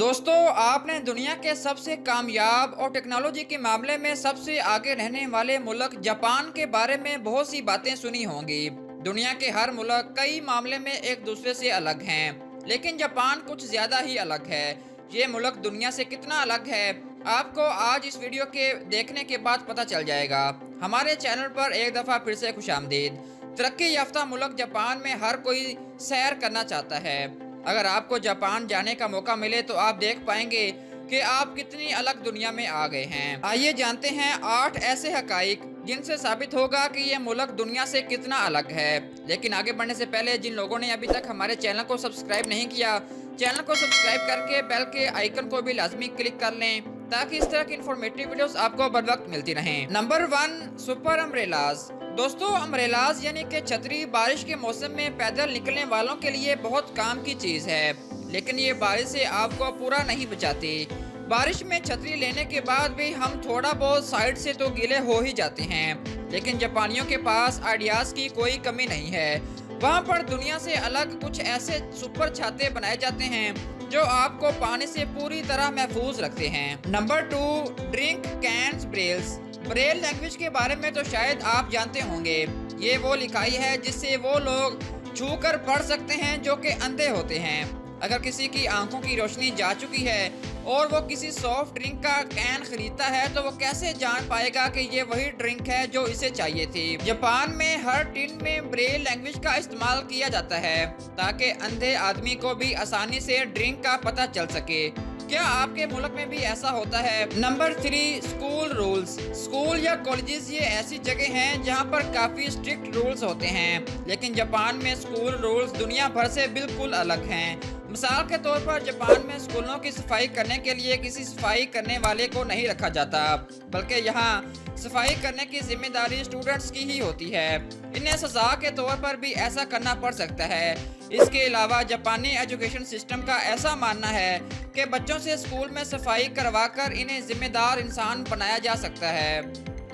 दोस्तों, आपने दुनिया के सबसे कामयाब और टेक्नोलॉजी के मामले में सबसे आगे रहने वाले मुल्क जापान के बारे में बहुत सी बातें सुनी होंगी। दुनिया के हर मुल्क कई मामले में एक दूसरे से अलग हैं, लेकिन जापान कुछ ज़्यादा ही अलग है। ये मुल्क दुनिया से कितना अलग है, आपको आज इस वीडियो के देखने के बाद पता चल जाएगा। हमारे चैनल पर एक दफ़ा फिर से खुशामदीद। तरक्की याफ्ता मुल्क जापान में हर कोई सैर करना चाहता है। अगर आपको जापान जाने का मौका मिले तो आप देख पाएंगे कि आप कितनी अलग दुनिया में आ गए हैं। आइए जानते हैं 8 ऐसे हकाइक जिनसे साबित होगा कि ये मुल्क दुनिया से कितना अलग है। लेकिन आगे बढ़ने से पहले जिन लोगों ने अभी तक हमारे चैनल को सब्सक्राइब नहीं किया, चैनल को सब्सक्राइब करके बेल के आइकन को भी लाजमी क्लिक कर लें ताकि इस तरह की इंफॉर्मेटिव वीडियोस आपको बर वक्त मिलती रहें। Number 1, super umbrellas. दोस्तों, अम्ब्रेलाज यानी कि छतरी बारिश के मौसम में पैदल निकलने वालों के लिए बहुत काम की चीज़ है, लेकिन ये बारिश से आपको पूरा नहीं बचाती। बारिश में छतरी लेने के बाद भी हम थोड़ा बहुत साइड से तो गीले हो ही जाते हैं, लेकिन जापानियों के पास आइडियाज़ की कोई कमी नहीं है। वहाँ पर दुनिया से अलग कुछ ऐसे सुपर छाते बनाए जाते हैं जो आपको पानी से पूरी तरह महफूज रखते हैं। Number 2, drink cans brailles. Braille language के बारे में तो शायद आप जानते होंगे। ये वो लिखाई है जिससे वो लोग छू कर पढ़ सकते हैं जो कि अंधे होते हैं। अगर किसी की आंखों की रोशनी जा चुकी है और वो किसी सॉफ्ट ड्रिंक का कैन खरीदता है तो वो कैसे जान पाएगा कि ये वही ड्रिंक है जो इसे चाहिए थी। जापान में हर टिन में ब्रेल लैंग्वेज का इस्तेमाल किया जाता है ताकि अंधे आदमी को भी आसानी से ड्रिंक का पता चल सके। क्या आपके मुल्क में भी ऐसा होता है? Number 3, school rules. स्कूल या कॉलेजेस ये ऐसी जगह हैं जहां पर काफ़ी स्ट्रिक्ट रूल्स होते हैं, लेकिन जापान में स्कूल रूल्स दुनिया भर से बिल्कुल अलग हैं। मिसाल के तौर पर जापान में स्कूलों की सफाई करने के लिए किसी सफाई करने वाले को नहीं रखा जाता, बल्कि यहाँ सफाई करने की जिम्मेदारी स्टूडेंट्स की ही होती है। इन्हें सजा के तौर पर भी ऐसा करना पड़ सकता है। इसके अलावा जापानी एजुकेशन सिस्टम का ऐसा मानना है कि बच्चों से स्कूल में सफाई करवाकर इन्हें जिम्मेदार इंसान बनाया जा सकता है।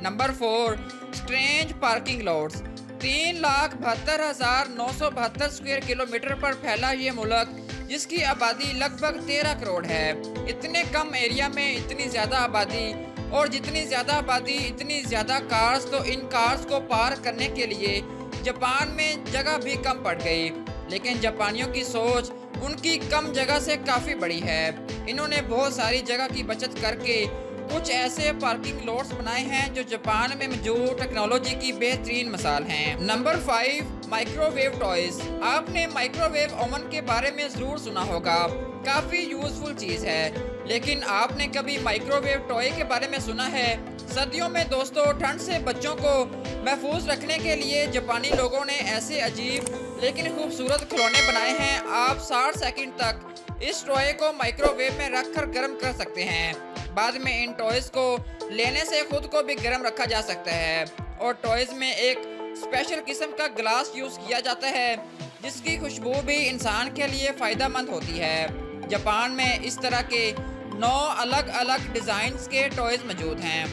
Number 4, strange parking lots. 3,72,972 square kilometre पर फैला ये मुल्क, जिसकी आबादी लगभग 13 करोड़ है। इतने कम एरिया में इतनी ज़्यादा आबादी, और जितनी ज़्यादा आबादी इतनी ज़्यादा कार्स, तो इन कार्स को पार करने के लिए जापान में जगह भी कम पड़ गई। लेकिन जापानियों की सोच उनकी कम जगह से काफ़ी बड़ी है। इन्होंने बहुत सारी जगह की बचत करके कुछ ऐसे पार्किंग लॉट्स बनाए हैं जो जापान में मौजूद टेक्नोलॉजी की बेहतरीन मिसाल हैं। Number 5, microwave toys. आपने माइक्रोवेव ओवन के बारे में ज़रूर सुना होगा, काफ़ी यूज़फुल चीज़ है, लेकिन आपने कभी माइक्रोवेव टॉय के बारे में सुना है? सर्दियों में दोस्तों, ठंड से बच्चों को महफूज रखने के लिए जापानी लोगों ने ऐसे अजीब लेकिन खूबसूरत खिलौने बनाए हैं। आप 60 सेकंड तक इस टॉय को माइक्रोवेव में रखकर गर्म कर सकते हैं। बाद में इन टॉयज को लेने से खुद को भी गर्म रखा जा सकता है। और टॉयज में एक स्पेशल किस्म का ग्लास यूज़ किया जाता है जिसकी खुशबू भी इंसान के लिए फ़ायदेमंद होती है। जापान में इस तरह के 9 अलग अलग डिज़ाइंस के टॉयज मौजूद हैं।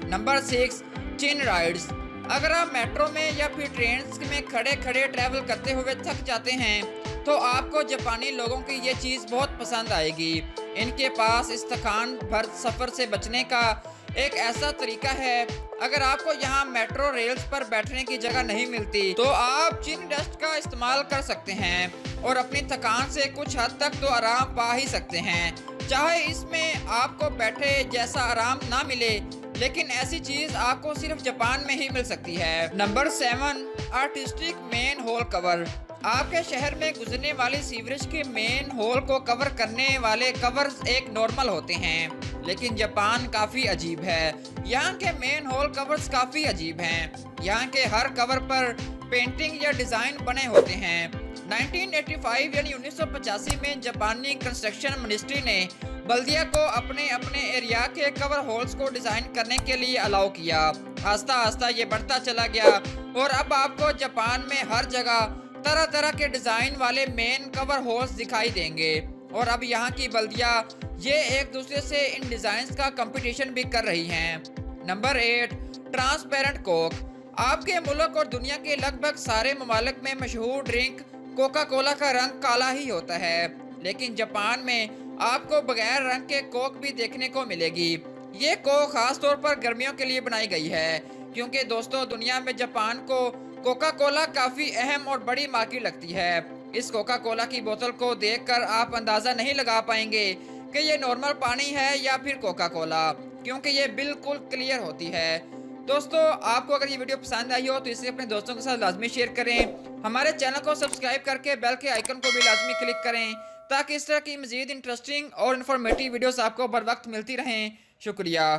नंबर 6, चिन राइड्स। अगर आप मेट्रो में या फिर ट्रेन में खड़े खड़े ट्रैवल करते हुए थक जाते हैं तो आपको जापानी लोगों की ये चीज़ बहुत पसंद आएगी। इनके पास इस थकान भर सफ़र से बचने का एक ऐसा तरीका है। अगर आपको यहाँ मेट्रो रेल्स पर बैठने की जगह नहीं मिलती तो आप चिन डस्ट का इस्तेमाल कर सकते हैं और अपनी थकान से कुछ हद तक तो आराम पा ही सकते हैं। चाहे इसमें आपको बैठे जैसा आराम ना मिले, लेकिन ऐसी चीज़ आपको सिर्फ जापान में ही मिल सकती है। Number 7, artistic main whole cover. आपके शहर में गुजरने वाली सीवरेज के मेन होल को कवर करने वाले कवर्स एक नॉर्मल होते हैं, लेकिन जापान काफ़ी अजीब है। यहाँ के मेन होल कवर्स काफ़ी अजीब हैं। यहाँ के हर कवर पर पेंटिंग या डिज़ाइन बने होते हैं। 1985 यानी 1985 में जापानी कंस्ट्रक्शन मिनिस्ट्री ने बल्दिया को अपने अपने एरिया के कवर होल्स को डिज़ाइन करने के लिए अलाउ किया। आस्ता आस्ता ये बढ़ता चला गया और अब आपको जापान में हर जगह तरह तरह के डिज़ाइन वाले मेन कवर होल्स दिखाई देंगे। और अब यहाँ की बल्दिया ये एक दूसरे से इन डिज़ाइंस का कंपटीशन भी कर रही हैं। Number 8, transparent Coke. आपके मुल्क और दुनिया के लगभग सारे ममालिक में मशहूर ड्रिंक कोका कोला का रंग काला ही होता है, लेकिन जापान में آپ کو بغیر رنگ کے کوک بھی دیکھنے کو ملے گی۔ یہ کوک خاص طور پر گرمیوں کے لیے بنائی گئی ہے، کیونکہ دوستو دنیا میں جاپان کو کوکا کولا کافی اہم اور بڑی مارکیٹ لگتی ہے۔ اس کوکا کولا کی بوتل کو دیکھ کر آپ اندازہ نہیں لگا پائیں گے کہ یہ نارمل پانی ہے یا پھر کوکا کولا، کیونکہ یہ بالکل کلیئر ہوتی ہے۔ دوستو آپ کو اگر یہ ویڈیو پسند آئی ہو تو اسے اپنے دوستوں کے ساتھ لازمی شیئر کریں۔ ہمارے چینل کو سبسکرائب کر کے بیل کے آئیکن کو بھی لازمی کلک کریں تاکہ اس طرح کی مزید انٹرسٹنگ اور انفارمیٹیو ویڈیوز آپ کو بر وقت ملتی رہیں۔ شکریہ۔